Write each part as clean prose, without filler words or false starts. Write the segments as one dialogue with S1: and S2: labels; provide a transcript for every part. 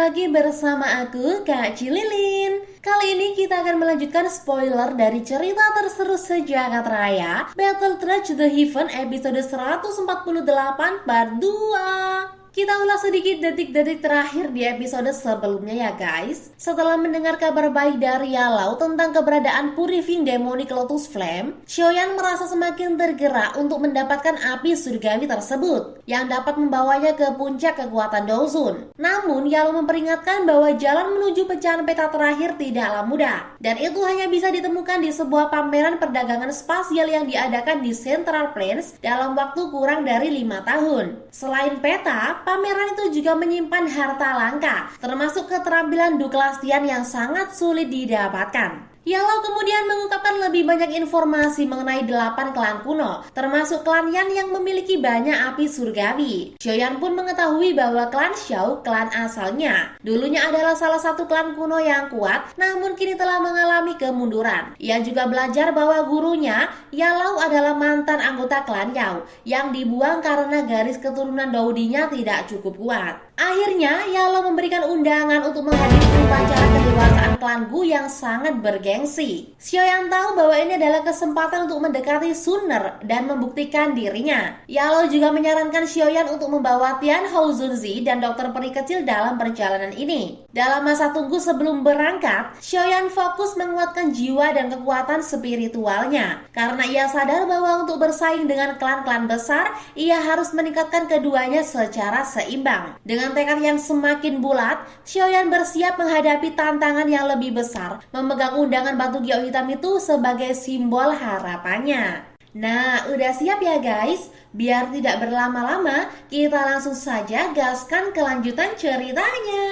S1: lagi bersama aku, Kak Cililin. Kali ini kita akan melanjutkan spoiler dari cerita terseru sejagat raya Battle Trudge the Heaven episode 148 part 2. Kita ulas sedikit detik-detik terakhir di episode sebelumnya ya guys. Setelah mendengar kabar baik dari Yalau tentang keberadaan Purifying Demonic Lotus Flame, Xiaoyan merasa semakin tergerak untuk mendapatkan api surgawi tersebut yang dapat membawanya ke puncak kekuatan Dozun. Namun Yalau memperingatkan bahwa jalan menuju pecahan peta terakhir tidaklah mudah, dan itu hanya bisa ditemukan di sebuah pameran perdagangan spasial yang diadakan di Central Plains dalam waktu kurang dari 5 tahun. Selain peta, pameran itu juga menyimpan harta langka, termasuk keterampilan Duklastian yang sangat sulit didapatkan. Yalau kemudian mengungkapkan lebih banyak informasi mengenai 8 klan kuno, termasuk klan Yan yang memiliki banyak api surgawi. Xiaoyan pun mengetahui bahwa klan Xiao, klan asalnya, dulunya adalah salah satu klan kuno yang kuat, namun kini telah mengalami kemunduran. Ia juga belajar bahwa gurunya, Yalau, adalah mantan anggota klan Yao, yang dibuang karena garis keturunan Daudinya tidak cukup kuat. Akhirnya, Yalau memberikan undangan untuk menghadiri upacara kedewasaan klan Gu yang sangat bergengsi. Xiaoyan tahu bahwa ini adalah kesempatan untuk mendekati Sunner dan membuktikan dirinya. Yalau juga menyarankan Xiaoyan untuk membawa Tian Hao Zunzi dan dokter peri kecil dalam perjalanan ini. Dalam masa tunggu sebelum berangkat, Xiaoyan fokus menguatkan jiwa dan kekuatan spiritualnya. Karena ia sadar bahwa untuk bersaing dengan klan-klan besar, ia harus meningkatkan keduanya secara seimbang. Dengan tekad yang semakin bulat, Xiaoyan bersiap menghadapi tantangan yang lebih besar, memegang undangan batu Gio hitam itu sebagai simbol harapannya. Nah, udah siap ya guys? Biar tidak berlama-lama, kita langsung saja gaskan kelanjutan ceritanya.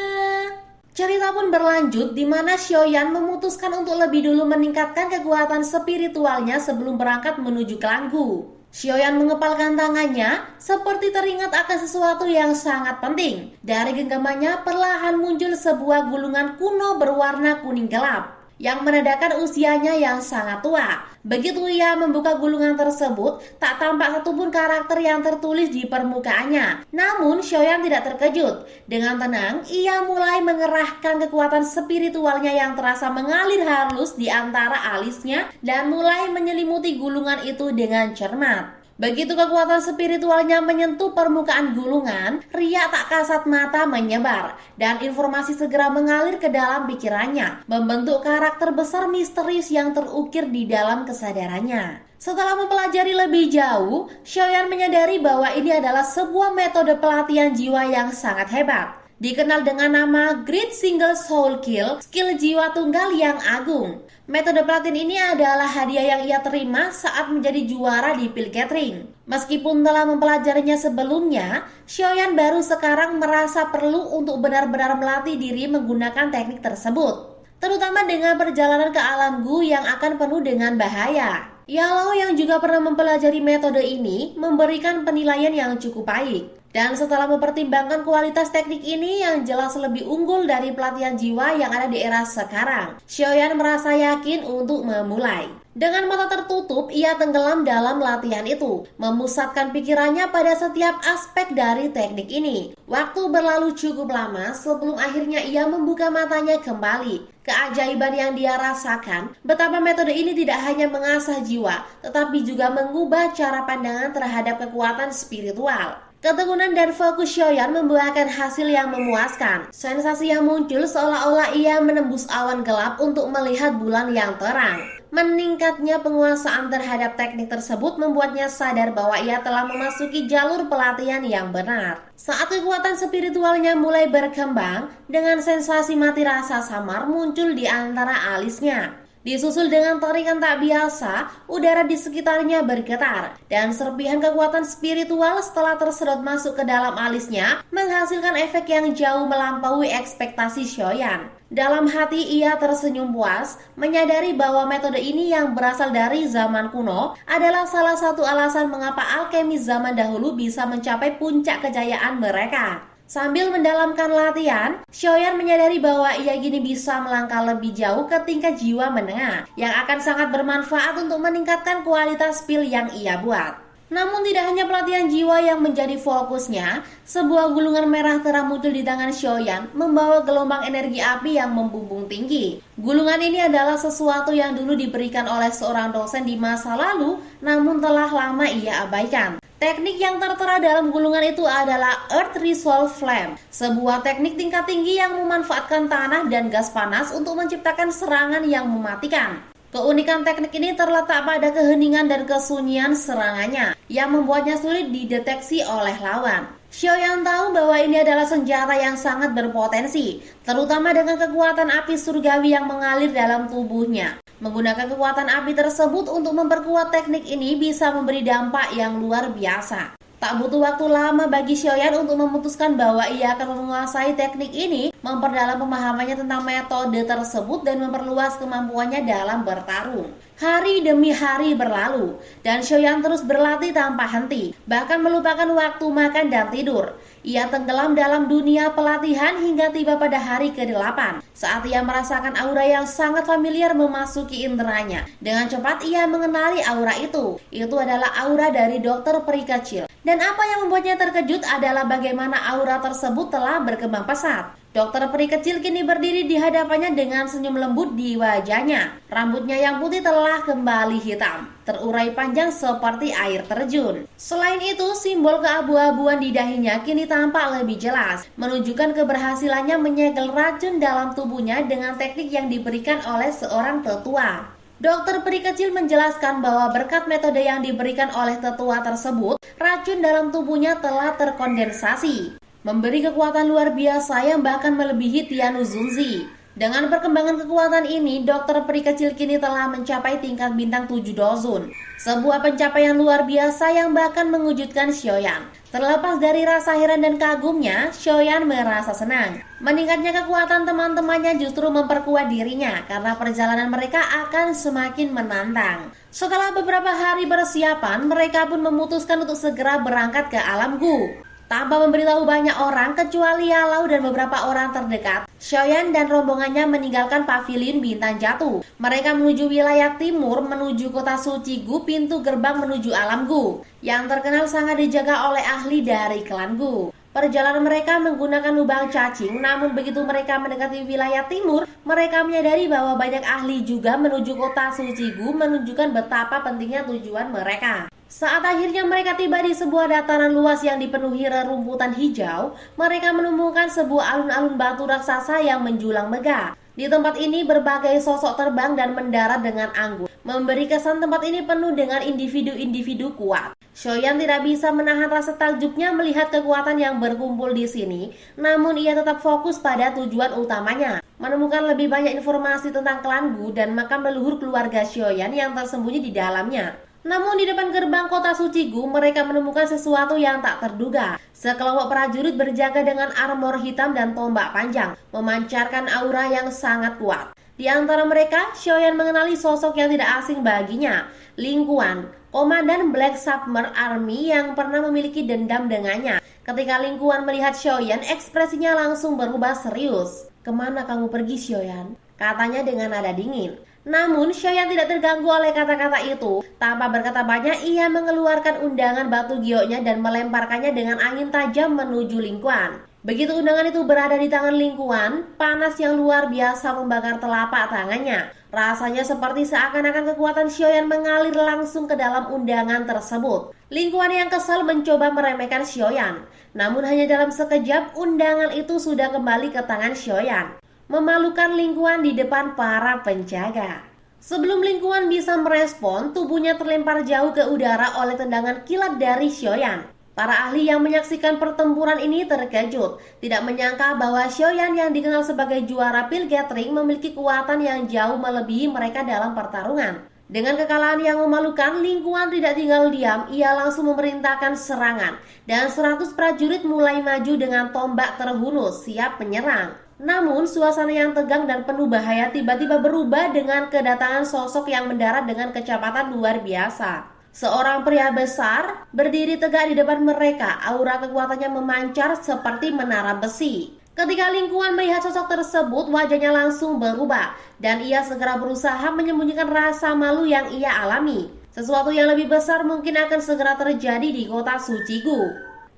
S1: Cerita pun berlanjut di mana Xiaoyan memutuskan untuk lebih dulu meningkatkan kekuatan spiritualnya sebelum berangkat menuju klan Gu. Xiaoyan mengepalkan tangannya seperti teringat akan sesuatu yang sangat penting. Dari genggamannya perlahan muncul sebuah gulungan kuno berwarna kuning gelap yang menandakan usianya yang sangat tua. Begitu ia membuka gulungan tersebut, tak tampak satupun karakter yang tertulis di permukaannya. Namun Xiaoyan tidak terkejut. Dengan tenang, ia mulai mengerahkan kekuatan spiritualnya yang terasa mengalir halus di antara alisnya dan mulai menyelimuti gulungan itu dengan cermat. Begitu kekuatan spiritualnya menyentuh permukaan gulungan, riak tak kasat mata menyebar, dan informasi segera mengalir ke dalam pikirannya, membentuk karakter besar misterius yang terukir di dalam kesadarannya. Setelah mempelajari lebih jauh, Xiaoyan menyadari bahwa ini adalah sebuah metode pelatihan jiwa yang sangat hebat. Dikenal dengan nama Great Single Soul Kill, skill jiwa tunggal yang agung. Metode pelatihan ini adalah hadiah yang ia terima saat menjadi juara di Pil Gathering. Meskipun telah mempelajarinya sebelumnya, Xiaoyan baru sekarang merasa perlu untuk benar-benar melatih diri menggunakan teknik tersebut, terutama dengan perjalanan ke alam Gu yang akan penuh dengan bahaya. Yalau yang juga pernah mempelajari metode ini memberikan penilaian yang cukup baik. Dan setelah mempertimbangkan kualitas teknik ini yang jelas lebih unggul dari pelatihan jiwa yang ada di era sekarang, Xiaoyan merasa yakin untuk memulai. Dengan mata tertutup, ia tenggelam dalam latihan itu, memusatkan pikirannya pada setiap aspek dari teknik ini. Waktu berlalu cukup lama sebelum akhirnya ia membuka matanya kembali. Keajaiban yang dia rasakan, betapa metode ini tidak hanya mengasah jiwa, tetapi juga mengubah cara pandangan terhadap kekuatan spiritual. Ketekunan dan fokus Xiaoyan membuahkan hasil yang memuaskan. Sensasi yang muncul seolah-olah ia menembus awan gelap untuk melihat bulan yang terang. Meningkatnya penguasaan terhadap teknik tersebut membuatnya sadar bahwa ia telah memasuki jalur pelatihan yang benar. Saat kekuatan spiritualnya mulai berkembang, dengan sensasi mati rasa samar muncul di antara alisnya. Disusul dengan tarikan tak biasa, udara di sekitarnya bergetar, dan serpihan kekuatan spiritual setelah tersedot masuk ke dalam alisnya menghasilkan efek yang jauh melampaui ekspektasi Xiaoyan. Dalam hati ia tersenyum puas, menyadari bahwa metode ini yang berasal dari zaman kuno adalah salah satu alasan mengapa alkemis zaman dahulu bisa mencapai puncak kejayaan mereka. Sambil mendalamkan latihan, Xiaoyan menyadari bahwa ia kini bisa melangkah lebih jauh ke tingkat jiwa menengah yang akan sangat bermanfaat untuk meningkatkan kualitas pil yang ia buat. Namun tidak hanya pelatihan jiwa yang menjadi fokusnya, sebuah gulungan merah terang muncul di tangan Xiaoyan membawa gelombang energi api yang membumbung tinggi. Gulungan ini adalah sesuatu yang dulu diberikan oleh seorang dosen di masa lalu, namun telah lama ia abaikan. Teknik yang tertera dalam gulungan itu adalah Earth Resolve Flame, sebuah teknik tingkat tinggi yang memanfaatkan tanah dan gas panas untuk menciptakan serangan yang mematikan. Keunikan teknik ini terletak pada keheningan dan kesunyian serangannya yang membuatnya sulit dideteksi oleh lawan. Xiaoyan tahu bahwa ini adalah senjata yang sangat berpotensi, terutama dengan kekuatan api surgawi yang mengalir dalam tubuhnya. Menggunakan kekuatan api tersebut untuk memperkuat teknik ini bisa memberi dampak yang luar biasa. Tak butuh waktu lama bagi Xiaoyan untuk memutuskan bahwa ia akan menguasai teknik ini, memperdalam pemahamannya tentang metode tersebut dan memperluas kemampuannya dalam bertarung. Hari demi hari berlalu, dan Xiaoyan terus berlatih tanpa henti, bahkan melupakan waktu makan dan tidur. Ia tenggelam dalam dunia pelatihan hingga tiba pada hari ke-8, saat ia merasakan aura yang sangat familiar memasuki inderanya. Dengan cepat ia mengenali aura itu. Itu adalah aura dari dokter peri kecil. Dan apa yang membuatnya terkejut adalah bagaimana aura tersebut telah berkembang pesat. Dokter peri kecil kini berdiri di hadapannya dengan senyum lembut di wajahnya. Rambutnya yang putih telah kembali hitam, terurai panjang seperti air terjun. Selain itu, simbol keabu-abuan di dahinya kini tampak lebih jelas, menunjukkan keberhasilannya menyegel racun dalam tubuhnya dengan teknik yang diberikan oleh seorang tetua. Dokter peri kecil menjelaskan bahwa berkat metode yang diberikan oleh tetua tersebut, racun dalam tubuhnya telah terkondensasi, memberi kekuatan luar biasa yang bahkan melebihi Tian Zunzi. Dengan perkembangan kekuatan ini, dokter peri kecil kini telah mencapai tingkat bintang 7 dozun. Sebuah pencapaian luar biasa yang bahkan mengejutkan Xiaoyan. Terlepas dari rasa heran dan kagumnya, Xiaoyan merasa senang. Meningkatnya kekuatan teman-temannya justru memperkuat dirinya karena perjalanan mereka akan semakin menantang. Setelah beberapa hari persiapan, mereka pun memutuskan untuk segera berangkat ke alam Gu. Tanpa memberitahu banyak orang kecuali Yalau dan beberapa orang terdekat, Xiaoyan dan rombongannya meninggalkan pavilion bintang jatuh. Mereka menuju wilayah timur menuju kota suci Gu, pintu gerbang menuju alam Gu, yang terkenal sangat dijaga oleh ahli dari klan Gu. Perjalanan mereka menggunakan lubang cacing, namun begitu mereka mendekati wilayah timur, mereka menyadari bahwa banyak ahli juga menuju kota suci Gu, menunjukkan betapa pentingnya tujuan mereka. Saat akhirnya mereka tiba di sebuah dataran luas yang dipenuhi rerumputan hijau, mereka menemukan sebuah alun-alun batu raksasa yang menjulang megah. Di tempat ini berbagai sosok terbang dan mendarat dengan anggun, memberi kesan tempat ini penuh dengan individu-individu kuat. Xiaoyan tidak bisa menahan rasa takjubnya melihat kekuatan yang berkumpul di sini, namun ia tetap fokus pada tujuan utamanya, menemukan lebih banyak informasi tentang klan Gu dan makam leluhur keluarga Xiaoyan yang tersembunyi di dalamnya. Namun di depan gerbang kota suci Gu, mereka menemukan sesuatu yang tak terduga. Sekelompok prajurit berjaga dengan armor hitam dan tombak panjang, memancarkan aura yang sangat kuat. Di antara mereka, Xiaoyan mengenali sosok yang tidak asing baginya, Ling Quan, komandan Black Summer Army yang pernah memiliki dendam dengannya. Ketika Ling Quan melihat Xiaoyan, ekspresinya langsung berubah serius. "Kemana kamu pergi, Xiaoyan?" katanya dengan nada dingin. Namun Xiaoyan tidak terganggu oleh kata-kata itu. Tanpa berkata banyak, ia mengeluarkan undangan batu gioknya dan melemparkannya dengan angin tajam menuju Ling Quan. Begitu undangan itu berada di tangan Ling Quan, panas yang luar biasa membakar telapak tangannya. Rasanya seperti seakan-akan kekuatan Xiaoyan mengalir langsung ke dalam undangan tersebut. Ling Quan yang kesal mencoba meremehkan Xiaoyan. Namun hanya dalam sekejap, undangan itu sudah kembali ke tangan Xiaoyan, memalukan Ling Quan di depan para penjaga. Sebelum Ling Quan bisa merespon, tubuhnya terlempar jauh ke udara oleh tendangan kilat dari Xiaoyan. Para ahli yang menyaksikan pertempuran ini terkejut, tidak menyangka bahwa Xiaoyan yang dikenal sebagai juara pil gathering memiliki kekuatan yang jauh melebihi mereka dalam pertarungan. Dengan kekalahan yang memalukan, Ling Quan tidak tinggal diam, ia langsung memerintahkan serangan, dan 100 prajurit mulai maju dengan tombak terhunus, siap menyerang. Namun, suasana yang tegang dan penuh bahaya tiba-tiba berubah dengan kedatangan sosok yang mendarat dengan kecepatan luar biasa. Seorang pria besar berdiri tegak di depan mereka, aura kekuatannya memancar seperti menara besi. Ketika Ling Quan melihat sosok tersebut, wajahnya langsung berubah, dan ia segera berusaha menyembunyikan rasa malu yang ia alami. Sesuatu yang lebih besar mungkin akan segera terjadi di kota suci Gu.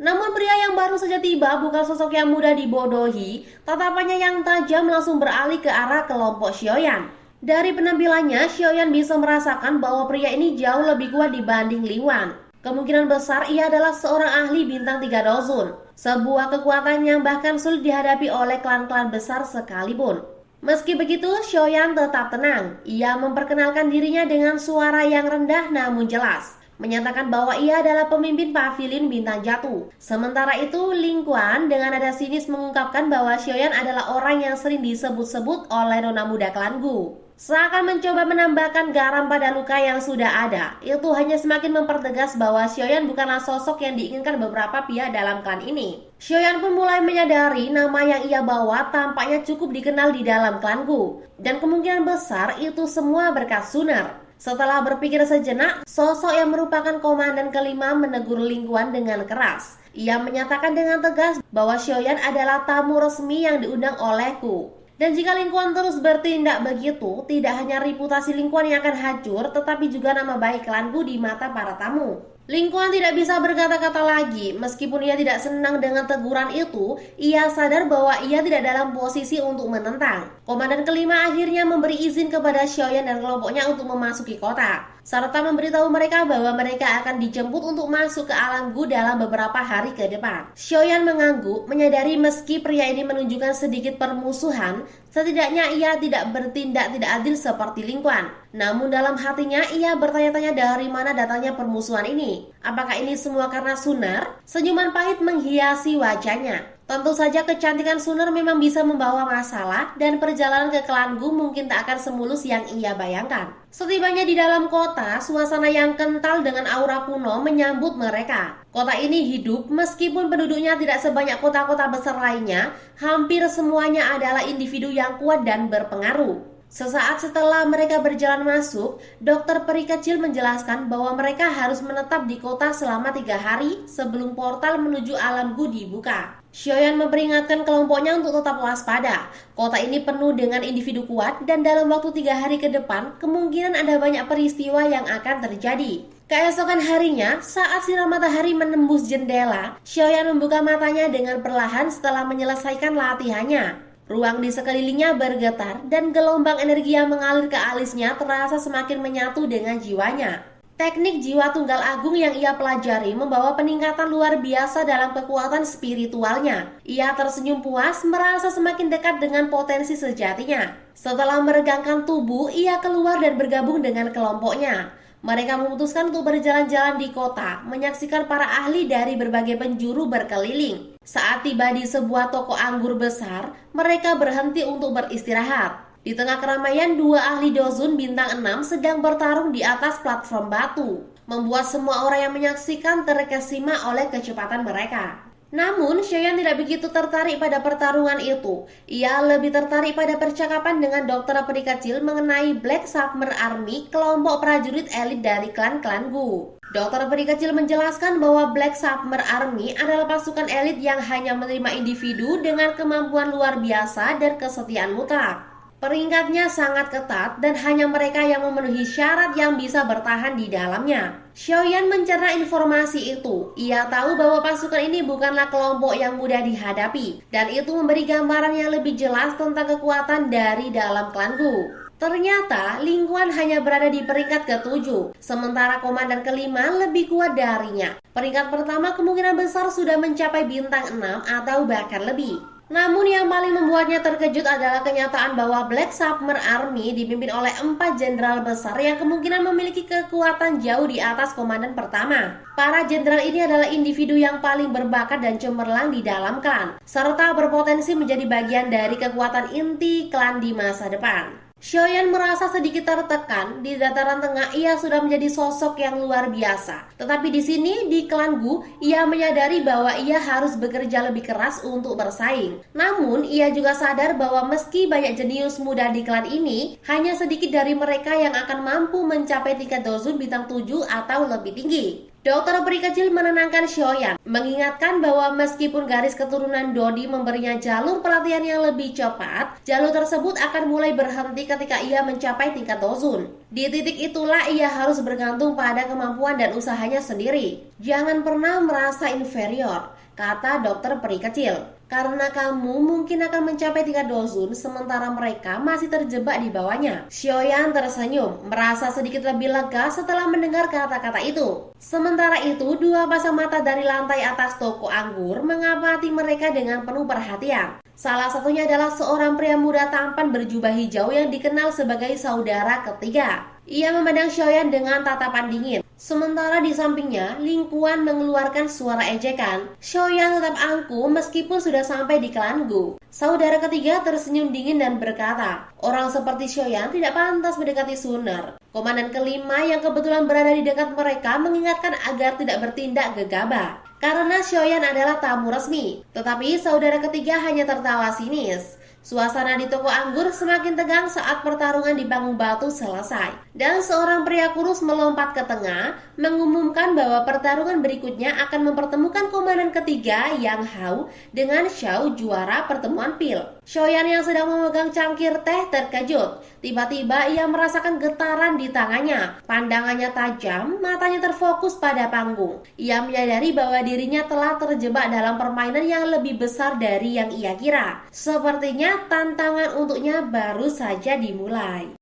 S1: Namun pria yang baru saja tiba bukan sosok yang mudah dibodohi. Tatapannya yang tajam langsung beralih ke arah kelompok Xiaoyan. Dari penampilannya, Xiaoyan bisa merasakan bahwa pria ini jauh lebih kuat dibanding Ling Wan. Kemungkinan besar ia adalah seorang ahli bintang 3 dozun. Sebuah kekuatan yang bahkan sulit dihadapi oleh klan-klan besar sekalipun. Meski begitu, Xiaoyan tetap tenang. Ia memperkenalkan dirinya dengan suara yang rendah namun jelas, menyatakan bahwa ia adalah pemimpin pavilion bintang jatuh. Sementara itu, Ling Quan dengan nada sinis mengungkapkan bahwa Xiaoyan adalah orang yang sering disebut-sebut oleh nona muda klan Gu. Seakan mencoba menambahkan garam pada luka yang sudah ada. Itu hanya semakin mempertegas bahwa Xiaoyan bukanlah sosok yang diinginkan beberapa pihak dalam klan ini. Xiaoyan pun mulai menyadari nama yang ia bawa tampaknya cukup dikenal di dalam klan Gu. Dan kemungkinan besar itu semua berkat Suner. Setelah berpikir sejenak, sosok yang merupakan komandan kelima menegur Ling Quan dengan keras. Ia menyatakan dengan tegas bahwa Xiaoyan adalah tamu resmi yang diundang olehku. Dan jika Ling Quan terus bertindak begitu, tidak hanya reputasi Ling Quan yang akan hancur, tetapi juga nama baik klan Gu di mata para tamu. Ling Quan tidak bisa berkata-kata lagi. Meskipun ia tidak senang dengan teguran itu, ia sadar bahwa ia tidak dalam posisi untuk menentang. Komandan kelima akhirnya memberi izin kepada Xiaoyan dan kelompoknya untuk memasuki kota, serta memberitahu mereka bahwa mereka akan dijemput untuk masuk ke alam Gu dalam beberapa hari ke depan. Xiaoyan mengangguk, menyadari meski pria ini menunjukkan sedikit permusuhan, setidaknya ia tidak bertindak tidak adil seperti Ling Quan. Namun dalam hatinya ia bertanya-tanya dari mana datangnya permusuhan ini. Apakah ini semua karena Suner? Senyuman pahit menghiasi wajahnya. Tentu saja kecantikan Suner memang bisa membawa masalah dan perjalanan ke klan Gu mungkin tak akan semulus yang ia bayangkan. Setibanya di dalam kota, suasana yang kental dengan aura kuno menyambut mereka. Kota ini hidup meskipun penduduknya tidak sebanyak kota-kota besar lainnya, hampir semuanya adalah individu yang kuat dan berpengaruh. Sesaat setelah mereka berjalan masuk, dokter peri kecil menjelaskan bahwa mereka harus menetap di kota selama 3 hari sebelum portal menuju alam Gu dibuka. Xiaoyan memperingatkan kelompoknya untuk tetap waspada. Kota ini penuh dengan individu kuat dan dalam waktu 3 hari ke depan kemungkinan ada banyak peristiwa yang akan terjadi. Keesokan harinya, saat sinar matahari menembus jendela, Xiaoyan membuka matanya dengan perlahan setelah menyelesaikan latihannya. Ruang di sekelilingnya bergetar dan gelombang energi yang mengalir ke alisnya terasa semakin menyatu dengan jiwanya. Teknik jiwa tunggal agung yang ia pelajari membawa peningkatan luar biasa dalam kekuatan spiritualnya. Ia tersenyum puas, merasa semakin dekat dengan potensi sejatinya. Setelah meregangkan tubuh, ia keluar dan bergabung dengan kelompoknya. Mereka memutuskan untuk berjalan-jalan di kota, menyaksikan para ahli dari berbagai penjuru berkeliling. Saat tiba di sebuah toko anggur besar, mereka berhenti untuk beristirahat. Di tengah keramaian, 2 ahli dozun bintang 6 sedang bertarung di atas platform batu, membuat semua orang yang menyaksikan terkesima oleh kecepatan mereka. Namun, Xiaoyan tidak begitu tertarik pada pertarungan itu. Ia lebih tertarik pada percakapan dengan dokter peri kecil mengenai Black Summer Army, kelompok prajurit elit dari klan-klan Gu. Dokter peri kecil menjelaskan bahwa Black Summer Army adalah pasukan elit yang hanya menerima individu dengan kemampuan luar biasa dan kesetiaan mutlak. Peringkatnya sangat ketat dan hanya mereka yang memenuhi syarat yang bisa bertahan di dalamnya. Xiaoyan mencerna informasi itu. Ia tahu bahwa pasukan ini bukanlah kelompok yang mudah dihadapi, dan itu memberi gambaran yang lebih jelas tentang kekuatan dari dalam klan Gu. Ternyata Ling Quan hanya berada di peringkat ke-7, sementara komandan kelima lebih kuat darinya. Peringkat pertama kemungkinan besar sudah mencapai bintang 6 atau bahkan lebih. Namun yang paling membuatnya terkejut adalah kenyataan bahwa Black Summer Army dipimpin oleh 4 jenderal besar yang kemungkinan memiliki kekuatan jauh di atas komandan pertama. Para jenderal ini adalah individu yang paling berbakat dan cemerlang di dalam klan, serta berpotensi menjadi bagian dari kekuatan inti klan di masa depan. Xiaoyan merasa sedikit tertekan. Di dataran tengah ia sudah menjadi sosok yang luar biasa. Tetapi di sini di klan Gu, ia menyadari bahwa ia harus bekerja lebih keras untuk bersaing. Namun ia juga sadar bahwa meski banyak jenius muda di klan ini, hanya sedikit dari mereka yang akan mampu mencapai tingkat dozun bintang 7 atau lebih tinggi. Dokter peri kecil menenangkan Xiaoyan, mengingatkan bahwa meskipun garis keturunan Dodi memberinya jalur pelatihan yang lebih cepat, jalur tersebut akan mulai berhenti ketika ia mencapai tingkat Dozun. Di titik itulah ia harus bergantung pada kemampuan dan usahanya sendiri. Jangan pernah merasa inferior, kata dokter peri kecil. Karena kamu mungkin akan mencapai tingkat Dozun sementara mereka masih terjebak di bawahnya. Xiaoyan tersenyum, merasa sedikit lebih lega setelah mendengar kata-kata itu. Sementara itu, dua pasang mata dari lantai atas toko anggur mengamati mereka dengan penuh perhatian. Salah satunya adalah seorang pria muda tampan berjubah hijau yang dikenal sebagai saudara ketiga. Ia memandang Xiaoyan dengan tatapan dingin. Sementara di sampingnya, Ling Kuan mengeluarkan suara ejekan. Xiaoyan tetap angkuh meskipun sudah sampai di klan Gu. Saudara ketiga tersenyum dingin dan berkata, orang seperti Xiaoyan tidak pantas mendekati Suner. Komandan kelima yang kebetulan berada di dekat mereka mengingatkan agar tidak bertindak gegabah. Karena Xiaoyan adalah tamu resmi, tetapi saudara ketiga hanya tertawa sinis. Suasana di toko anggur semakin tegang saat pertarungan di panggung batu selesai. Dan seorang pria kurus melompat ke tengah, mengumumkan bahwa pertarungan berikutnya akan mempertemukan komandan ketiga Yang Hao dengan Xiao juara pertemuan pil. Xiaoyan yang sedang memegang cangkir teh terkejut. Tiba-tiba ia merasakan getaran di tangannya. Pandangannya tajam, matanya terfokus pada panggung. Ia menyadari bahwa dirinya telah terjebak dalam permainan yang lebih besar dari yang ia kira. Sepertinya tantangan untuknya baru saja dimulai.